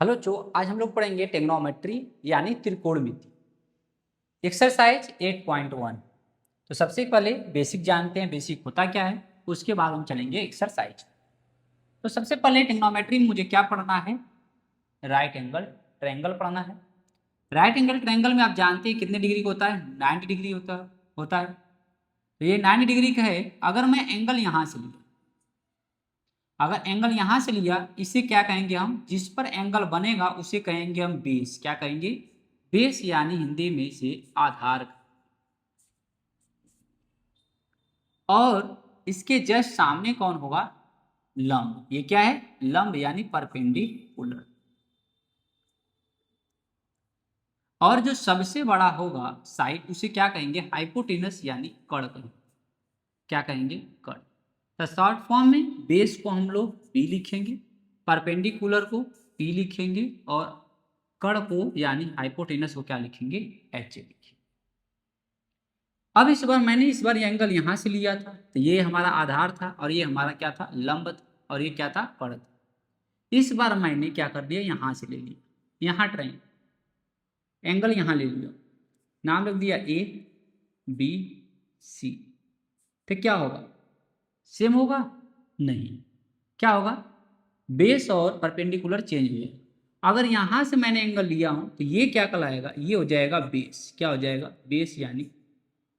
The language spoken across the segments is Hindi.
हेलो जो आज हम लोग पढ़ेंगे ट्रिग्नोमेट्री यानी त्रिकोणमिति एक्सरसाइज 8.1। तो सबसे पहले बेसिक जानते हैं, बेसिक होता क्या है, उसके बाद हम चलेंगे एक्सरसाइज। तो सबसे पहले ट्रिग्नोमेट्री में मुझे क्या पढ़ना है, राइट एंगल ट्रायंगल पढ़ना है। राइट एंगल ट्रायंगल में आप जानते हैं कितने डिग्री का होता है, 90 डिग्री होता है। तो ये 90 डिग्री का है। अगर मैं एंगल यहाँ से लिया, अगर एंगल यहां से लिया, इसे क्या कहेंगे हम, जिस पर एंगल बनेगा उसे कहेंगे हम बेस। क्या कहेंगे, बेस, यानी हिंदी में से आधार। और इसके जस्ट सामने कौन होगा, लंब। ये क्या है, लंब यानी परपेंडिकुलर। और जो सबसे बड़ा होगा साइड, उसे क्या कहेंगे, हाइपोटेनस यानी कर्ण कहेंगे। क्या कहेंगे, कर्ण। तो शॉर्ट फॉर्म में बेस को हम लोग बी लिखेंगे, परपेंडिकुलर को पी लिखेंगे, और कर्ण को यानी हाइपोटेनस को क्या लिखेंगे, एच लिखेंगे। अब इस बार ये एंगल यहां से लिया था, तो ये हमारा आधार था और ये हमारा क्या था, लंब था, और ये क्या था, कर्ण था। इस बार मैंने क्या कर दिया, यहां से ले लिया, यहां एंगल यहां ले लिया, नाम लिख दिया ए बी सी। तो क्या होगा, सेम होगा, नहीं, क्या होगा, बेस और परपेंडिकुलर चेंज हो जाएगा। अगर यहां से मैंने एंगल लिया हूं तो ये क्या कहलाएगा, ये हो जाएगा बेस। क्या हो जाएगा, बेस यानी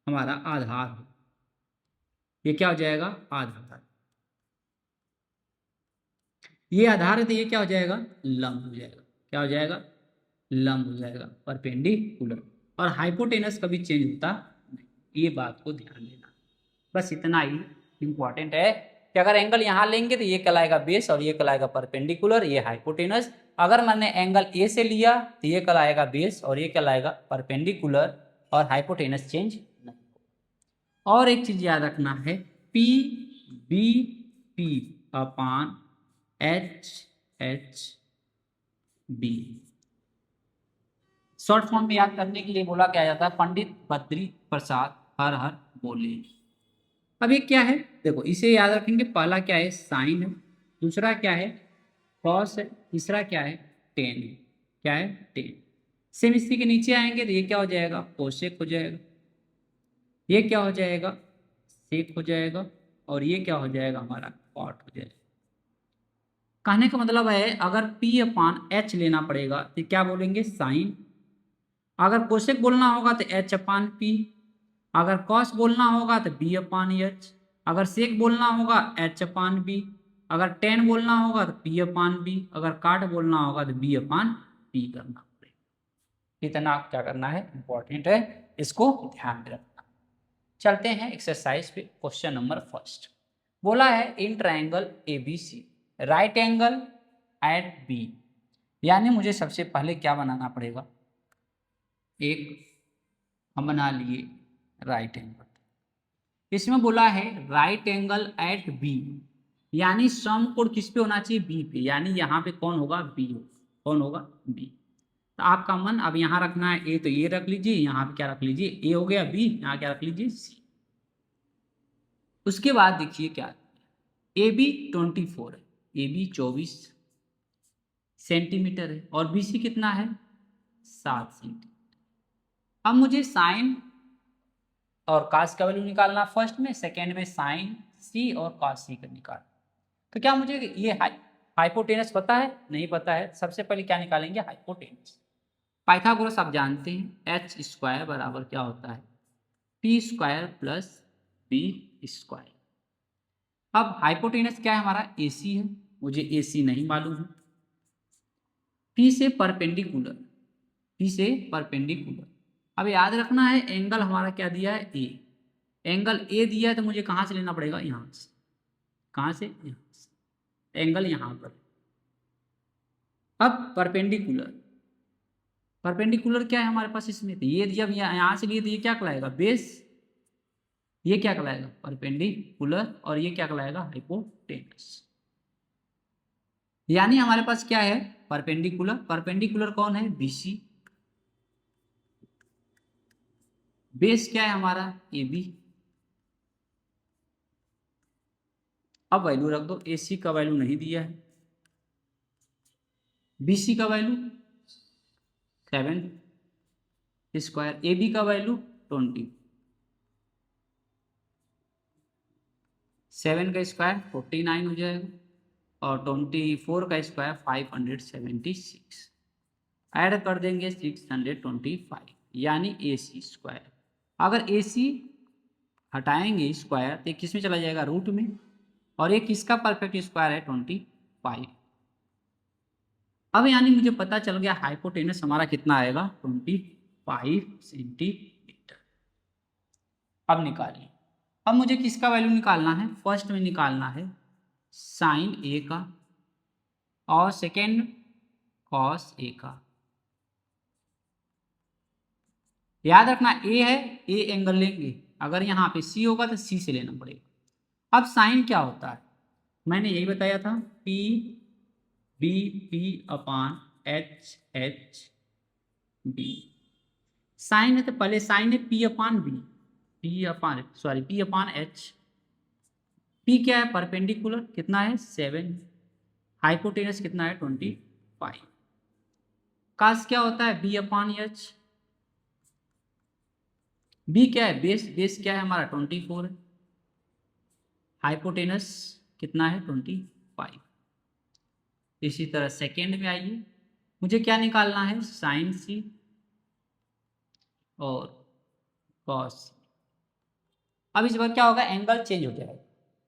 हमारा आधार हो। ये क्या हो जाएगा, आधार। ये आधार है तो ये क्या हो जाएगा, लंब हो जाएगा। क्या हो जाएगा, लंब हो जाएगा, परपेंडिकुलर। और हाइपोटेनस कभी चेंज होता नहीं, ये बात को ध्यान देना। बस इतना ही इंपॉर्टेंट है कि अगर एंगल यहाँ लेंगे तो ये कहलाएगा बेस और ये कहलाएगा परपेंडिकुलर, ये हाइपोटेनस। अगर मैंने एंगल ए से लिया तो ये कहलाएगा बेस और ये कहलाएगा परपेंडिकुलर, और हाइपोटेनस चेंज नहीं। और एक चीज याद रखना है, P B P upon H H B. Short form में याद करने के लिए बोला क्या जाता है, पंडित बद्री प्रसाद हर हर बोले। अब ये क्या है, देखो इसे याद रखेंगे, पहला क्या है, साइन है, दूसरा क्या है, कॉस है, तीसरा क्या है, टेन है। क्या है, टेन। सेम इसी के नीचे आएंगे तो ये क्या हो जाएगा, कोसेक हो जाएगा, ये क्या हो जाएगा, सेक हो जाएगा, और ये क्या हो जाएगा, हमारा कॉट हो जाएगा। कहने का मतलब है अगर P अपान एच लेना पड़ेगा तो क्या बोलेंगे, साइन। अगर कोसेक बोलना होगा तो एच अपान पी। अगर कॉस बोलना होगा तो बी अपान एच। अगर सेक बोलना होगा एच अपान बी। अगर टेन बोलना होगा तो पी अपान बी। अगर काट बोलना होगा तो बी अपान पी करना पड़ेगा। इतना क्या करना है, इंपॉर्टेंट है, इसको ध्यान में रखना। चलते हैं एक्सरसाइज पे। क्वेश्चन नंबर फर्स्ट बोला है, in triangle A B C right angle at B. यानी मुझे सबसे पहले क्या बनाना पड़ेगा, एक हम बना लिए राइट एंगल। इसमें बोला है राइट एंगल एट बी, यानी सम कोण किस पे होना चाहिए, बी पे। यानी यहाँ पे कौन होगा, बी होगा। कौन होगा, बी। तो आपका मन अब यहाँ रखना है, ए तो ये रख लीजिए, यहाँ पे क्या रख लीजिए, ए हो गया, बी यहाँ क्या रख लीजिए, सी। उसके बाद देखिए क्या, ए बी 24 है, ए बी 24 सेंटीमीटर है, और बी सी कितना है, 7 सेंटीमीटर। अब मुझे साइन और कास का वैल्यू निकालना फर्स्ट में, सेकेंड में साइन सी और कास सी का निकालना। तो क्या मुझे ये हाइपोटेनस पता है, नहीं पता है। सबसे पहले क्या निकालेंगे, हाइपोटेनस। पाइथागोरस आप जानते हैं, एच स्क्वायर बराबर क्या होता है, P square plus B square. अब हाइपोटेनस क्या है, हमारा एसी है, मुझे एसी नहीं मालूम है। पी से परपेंडिकुलर, पी से परपेंडिकुलर। अब याद रखना है एंगल हमारा क्या दिया है, ए। एंगल ए दिया है तो मुझे कहाँ से लेना पड़ेगा, यहाँ से। कहाँ से, यहाँ से। एंगल यहाँ पर। अब परपेंडिकुलर, परपेंडिकुलर क्या है हमारे पास इसमें, तो ये जब यहाँ से लिए तो ये क्या कहलाएगा, बेस। ये क्या कहलाएगा, परपेंडिकुलर, और ये क्या कहलाएगा, हाइपोटेनस। यानी हमारे पास क्या है, परपेंडिकुलर। परपेंडिकुलर कौन है, बीसी। बेस क्या है हमारा, ए बी। अब वैल्यू रख दो, ए सी का वैल्यू नहीं दिया है, BC का वैल्यू 7 स्क्वायर, AB का वैल्यू 20, 7 का स्क्वायर 49 हो जाएगा और 24 का स्क्वायर 576, ऐड कर देंगे 625, यानी AC स्क्वायर। अगर AC हटाएंगे स्क्वायर तो किस में चला जाएगा, रूट में, और ये किसका परफेक्ट स्क्वायर है, 25। अब यानी मुझे पता चल गया हाइपोटेनस हमारा कितना आएगा, 25 सेंटीमीटर। अब निकालिए। अब मुझे किसका वैल्यू निकालना है, फर्स्ट में निकालना है साइन A का और सेकेंड कॉस A का। याद रखना A है, A एंगल लेंगे, अगर यहाँ पे C होगा तो C से लेना पड़ेगा। अब साइन क्या होता है, मैंने यही बताया था, P B P अपान H H B। साइन है तो पहले साइन है P अपान B, P अपान H। P क्या है, परपेंडिकुलर कितना है 7, हाइपोटेनस कितना है 25। कास क्या होता है B अपान H। B क्या है, बेस, बेस क्या है हमारा 24 है, हाइपोटेनस कितना है 25। इसी तरह सेकेंड में आइए, मुझे क्या निकालना है, साइन C और कॉस। अब इस बार क्या होगा, एंगल चेंज हो जाएगा,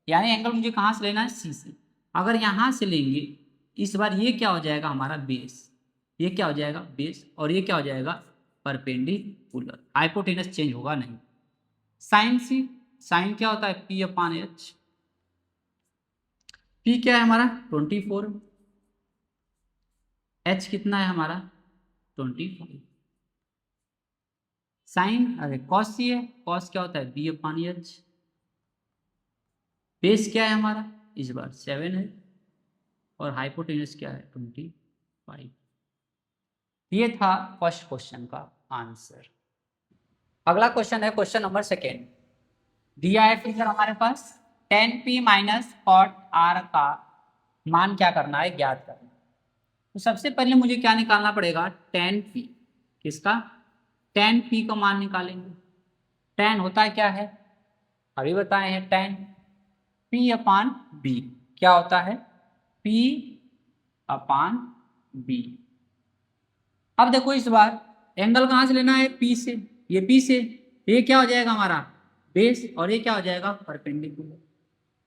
यानी एंगल मुझे कहाँ से लेना है, C से। अगर यहाँ से लेंगे इस बार ये क्या हो जाएगा हमारा बेस, ये क्या हो जाएगा बेस, और ये क्या हो जाएगा परपेंडिकुलर, हाइपोटेनस चेंज होगा नहीं। साइन C, साइन क्या होता है P अपान H। P क्या है हमारा 24, H कितना है हमारा 25। साइन, अरे कॉस C है, कॉस क्या होता है B अपान H। बेस क्या है हमारा इस बार 7 है और हाइपोटेनस क्या है 25। ये था फर्स्ट क्वेश्चन का आंसर। अगला क्वेश्चन है क्वेश्चन नंबर सेकेंड। दिया है फिगर हमारे पास, tan P minus cot R का मान क्या करना है, ज्ञात करना। तो सबसे पहले मुझे क्या निकालना पड़ेगा, tan P, किसका, tan P का मान निकालेंगे। tan होता है क्या है, अभी बताए हैं, tan P अपान B क्या होता है, P अपान B। अब देखो इस बार एंगल कहाँ से लेना है, P से, ये P से, ये क्या हो जाएगा हमारा बेस, और ये क्या हो जाएगा परपेंडिकुलर।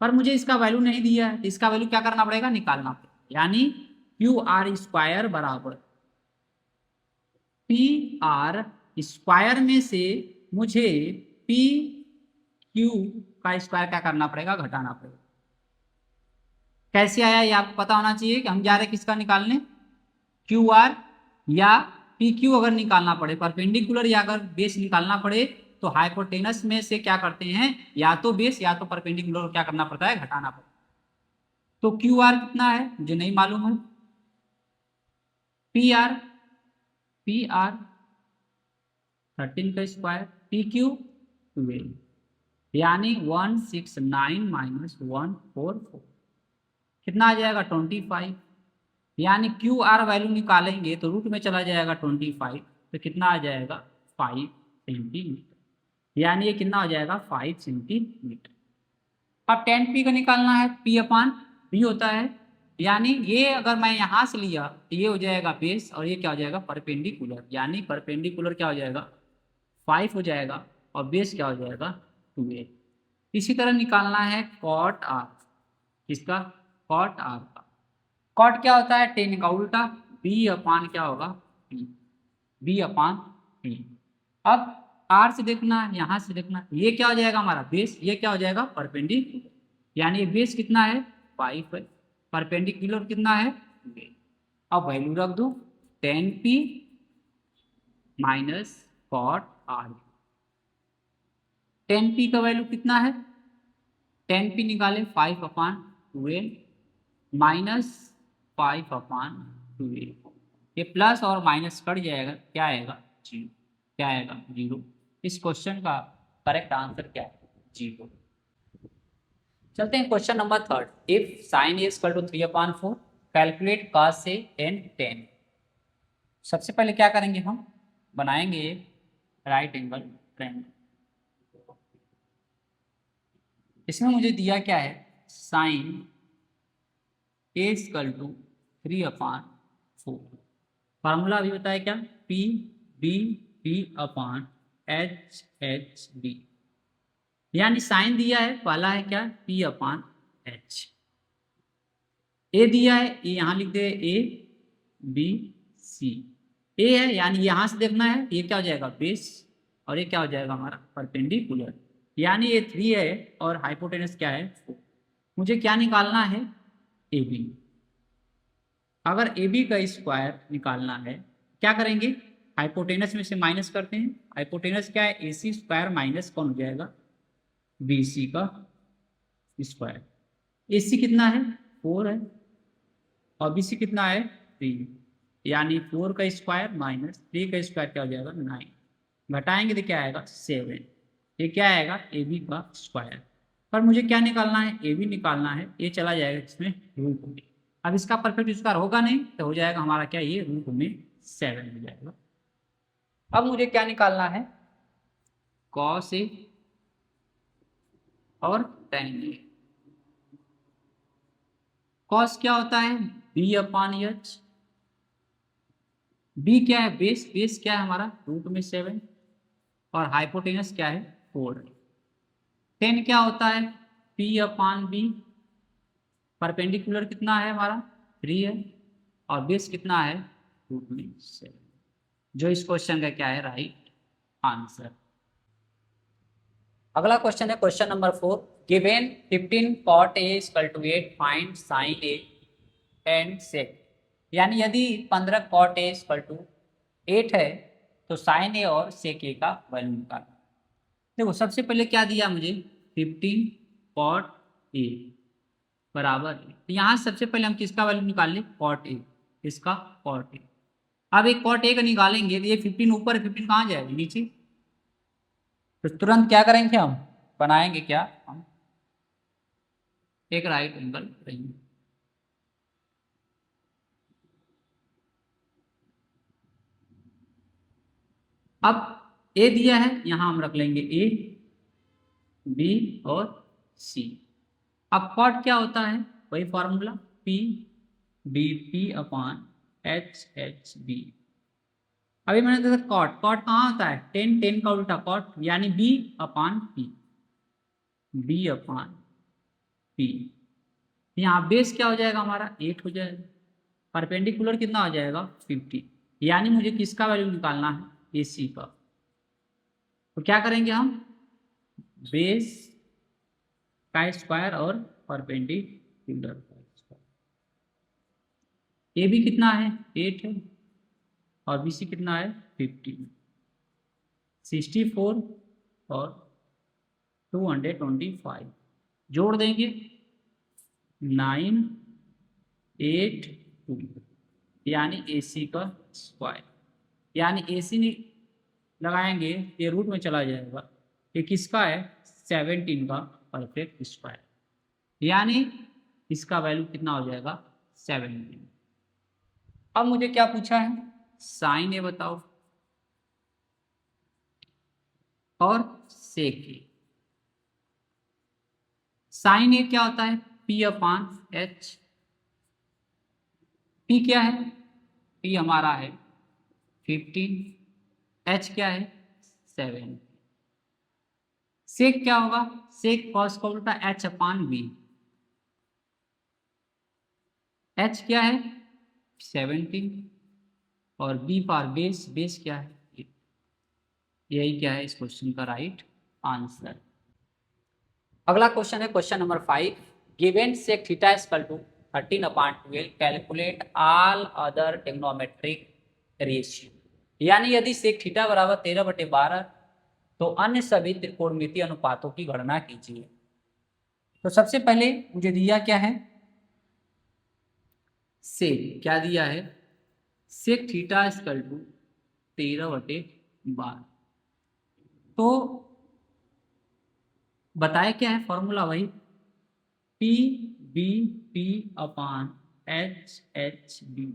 पर मुझे इसका वैल्यू नहीं दिया है, इसका वैल्यू क्या करना पड़ेगा, निकालना पड़ेगा, यानी QR स्क्वायर बराबर PR स्क्वायर में से मुझे PQ का स्क्वायर क्या करना पड़ेगा, घटाना पड़ेगा। कैसे आया ये आपको पता होना चाहिए कि हम जा रहे हैं किसका निकालने, QR या PQ अगर निकालना पड़े, परपेंडिकुलर या अगर बेस निकालना पड़े तो हाइपोटेनस में से क्या करते हैं, या तो बेस या तो परपेंडिकुलर क्या करना पड़ता है, घटाना पड़ता है। तो QR कितना है मुझे नहीं मालूम है, PR 13 का स्क्वायर, PQ 12, यानी 169 माइनस 144 कितना आ जाएगा 25, यानी QR वैल्यू निकालेंगे तो रूट में चला जाएगा 25, तो कितना आ जाएगा 5 सेंटीमीटर, यानी ये कितना हो जाएगा 5 सेंटीमीटर। अब tan P का निकालना है, P अपान B होता है, यानी ये अगर मैं यहाँ से लिया तो ये हो जाएगा बेस और ये क्या हो जाएगा परपेंडिकुलर, यानी परपेंडिकुलर क्या हो जाएगा 5 हो जाएगा और बेस क्या हो जाएगा 2a। इसी तरह निकालना है कॉट R, किसका, कॉट R का। कॉट क्या होता है, टेन का उल्टा, B अपान क्या होगा P, B अपान P। अब R से देखना, यहाँ से देखना, ये क्या हो जाएगा हमारा बेस, ये क्या हो जाएगा परपेंडिकुलर, यानी बेस कितना है 5 है, परपेंडिकुलर कितना है 2a। अब वैल्यू रख दो, tan P minus cot R। tan P का वैल्यू कितना है, tan P निकाले 5 अपान 2a माइनस 5 अपान 2a, ये प्लस और माइनस कट जाएगा, क्या आएगा 0, क्या आएगा 0। इस क्वेश्चन का करेक्ट आंसर क्या है 0। चलते हैं question number third. If sine A equal to 3 upon 4 calculate cos से n tan। सबसे पहले क्या करेंगे, हम बनाएंगे राइट एंगल ट्रायंगल। इसमें मुझे दिया क्या है, sine a equal to 3/4। Formula अभी बताया क्या, P B P upon H H B. यानी साइन दिया है, पहला है क्या, पी अपॉन एच। ए दिया है, ये यहाँ लिख दे ए बी सी। ए है यानी यहाँ से देखना है, ये क्या हो जाएगा बेस, और ये क्या हो जाएगा हमारा परपेंडिकुलर। यानी ये 3 है और हाइपोटेनस क्या है 4। मुझे क्या निकालना है, ए बी। अगर ए बी का स्क्वायर निकालना है, क्या करेंगे, हाइपोटेनस में से माइनस करते हैं। हाइपोटेनस क्या है, ए सी स्क्वायर माइनस कौन हो जाएगा, बी सी का स्क्वायर। ए सी कितना है 4 है, और बी सी कितना है 3। यानी 4 का स्क्वायर माइनस 3 का स्क्वायर क्या हो जाएगा 9। घटाएंगे तो क्या आएगा 7। ये क्या आएगा ए बी का स्क्वायर। पर मुझे क्या निकालना है, ए बी निकालना है। ये चला जाएगा इसमें रूट में। अब इसका परफेक्ट स्क्वायर होगा नहीं तो हो जाएगा हमारा क्या, ये रूट में 7 हो जाएगा। अब मुझे क्या निकालना है, कॉस ए और टेन ए। कॉस क्या होता है, बी अपॉन एच। बी क्या है बेस, बेस क्या है हमारा रूट में 7, और हाइपोटेनस क्या है 4। टेन क्या होता है, पी अपॉन बी। परपेंडिकुलर कितना है हमारा 3 है, और बेस कितना है रूट में 7। जो इस क्वेश्चन का क्या है राइट आंसर। अगला क्वेश्चन है question number 4। Given 15 cot a equal to 8 find sin a and sec। यानी यदि 15 cot a इक्वल टू 8 है तो sin a और sec a का वैल्यू निकालना। देखो सबसे पहले क्या दिया मुझे, 15 cot a बराबर है, तो यहाँ सबसे पहले हम किसका वैल्यू निकाल लें, cot a। इसका cot a। अब एक cot a का निकालेंगे तो ये 15 ऊपर है, 15 कहाँ जाएगा नीचे। तो तुरंत क्या करेंगे, हम बनाएंगे क्या, हम एक राइट एंगल ट्रायंगल। अब ए दिया है, यहां हम रख लेंगे ए बी और सी। अब कॉट क्या होता है, वही formula P B P upon H H B. अभी मैंने देखा कॉट, कॉट कहाँ होता है 10, 10 का उल्टा कॉट, यानी B upon P, B upon P. यहाँ बेस क्या हो जाएगा हमारा 8 हो जाएगा, परपेंडिकुलर कितना हो जाएगा 50। यानी मुझे किसका वैल्यू निकालना है, ए सी का। तो क्या करेंगे हम, बेस का स्क्वायर और परपेंडिकुलर का स्क्वायर। ए बी कितना है 8 है, और बी सी कितना है 50, 64 और 225 जोड़ देंगे 9 8 2, यानी ए सी का स्क्वायर। यानी ए सी लगाएंगे ये रूट में चला जाएगा, ये किसका है 17 का परफेक्ट स्क्वायर। यानी इसका वैल्यू कितना हो जाएगा 17। अब मुझे क्या पूछा है, साइन ए बताओ और सेक ए। साइन ए क्या होता है, पी अपॉन एच। पी क्या है, पी हमारा है 15, एच क्या है 7। सेक क्या होगा, सेक कॉस का उल्टा एच अपॉन बी। एच क्या है 17, और बी पार बेस, बेस क्या है 8। यही क्या है इस क्वेश्चन का राइट आंसर। अगला क्वेश्चन है question number 5। Given sec theta equal to 13/12 calculate all other trigonometric ratio. यानी यदि सेक थीटा बराबर 13/12 तो अन्य सभी त्रिकोणमितीय अनुपातों की गणना कीजिए। तो सबसे पहले मुझे दिया क्या है, सेक क्या दिया है, सेक थीटा इक्वल टू 13/12। तो बताया क्या है फॉर्मूला, वही P B P upon HHB,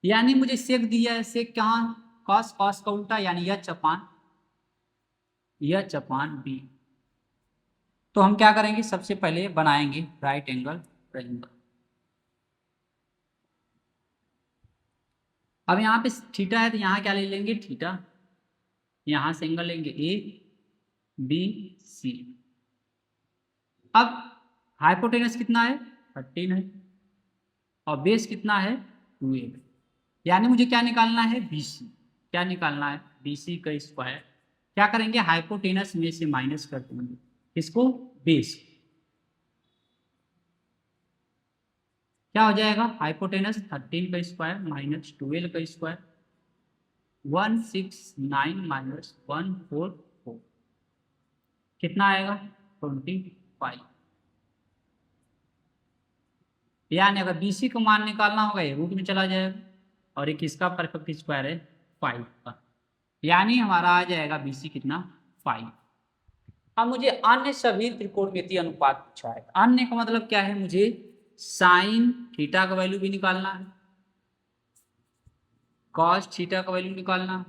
यानी मुझे सेक दिया है, सेक कहाँ, कॉस, कॉस का उल्टा यानी यह चपान बी। तो हम क्या करेंगे, सबसे पहले बनाएंगे राइट एंगल ट्रायंगल। अब यहाँ पे थीटा है तो यहाँ क्या ले लेंगे, थीटा, यहाँ से एंगल लेंगे ए बी सी। अब हाइपोटेनस कितना है, 13 है, और बेस कितना है, 12, यानी मुझे क्या निकालना है, BC। क्या निकालना है, BC का स्क्वायर। क्या करेंगे, हाइपोटेनस में से माइनस कर देंगे, इसको बेस। क्या हो जाएगा, हाइपोटेनस 13 का स्क्वायर माइनस 12 का स्क्वायर, 169 माइनस 144, कितना आएगा, 25। यानी अगर BC को मान निकालना होगा ये रूट में चला जाएगा, और एक इसका परफेक्ट स्क्वायर है 5 का, यानी हमारा आ जाएगा BC कितना, 5। अब मुझे अन्य सभी त्रिकोणमितीय अनुपात पूछा है। अन्य का मतलब क्या है, मुझे साइन थीटा का वैल्यू भी निकालना है, कॉस थीटा का वैल्यू निकालना है,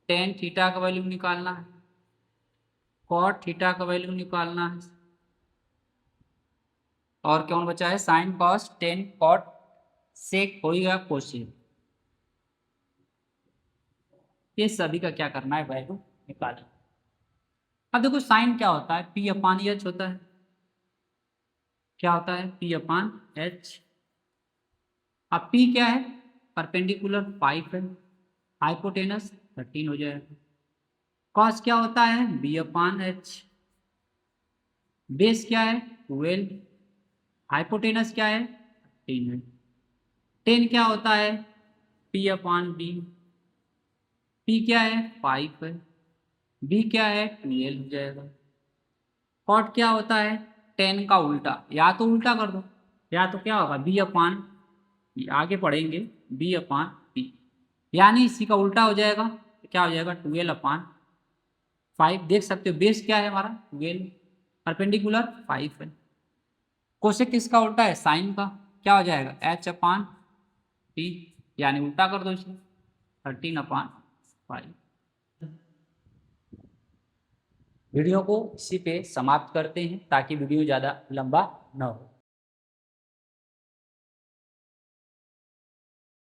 टेन थीटा का वैल्यू निकालना है, कॉट थीटा का वैल्यू निकालना है, और कौन बचा है, sine cos tan cot sec हो गया कोसेक। ये सभी का क्या करना है, वैल्यू निकालना। अब देखो साइन क्या होता है, P अपान एच होता है। क्या होता है, P अपान एच। अब P क्या है, परपेंडिकुलर 5 है, हाइपोटेनस 13 हो जाएगा। कॉस क्या होता है, B अपान एच। बेस क्या है, 12, हाइपोटेनस क्या है, 13 है। टेन क्या होता है, P अपान बी। P क्या है, 5 है, B क्या है, 12 हो जाएगा। कॉट क्या होता है, 10 का उल्टा, या तो उल्टा कर दो, या तो क्या होगा, B अपान, आगे पढ़ेंगे, B अपान पी, यानी इसी का उल्टा हो जाएगा, तो क्या हो जाएगा, 12 अपान 5। देख सकते हो बेस क्या है हमारा, 12, परपेंडिकुलर 5 है। कोसेक किसका उल्टा है, साइन का, क्या हो जाएगा, H अपान पी, यानी उल्टा कर दो इसे, 13 अपान 5। वीडियो को इसी पे समाप्त करते हैं ताकि वीडियो ज़्यादा लंबा न हो।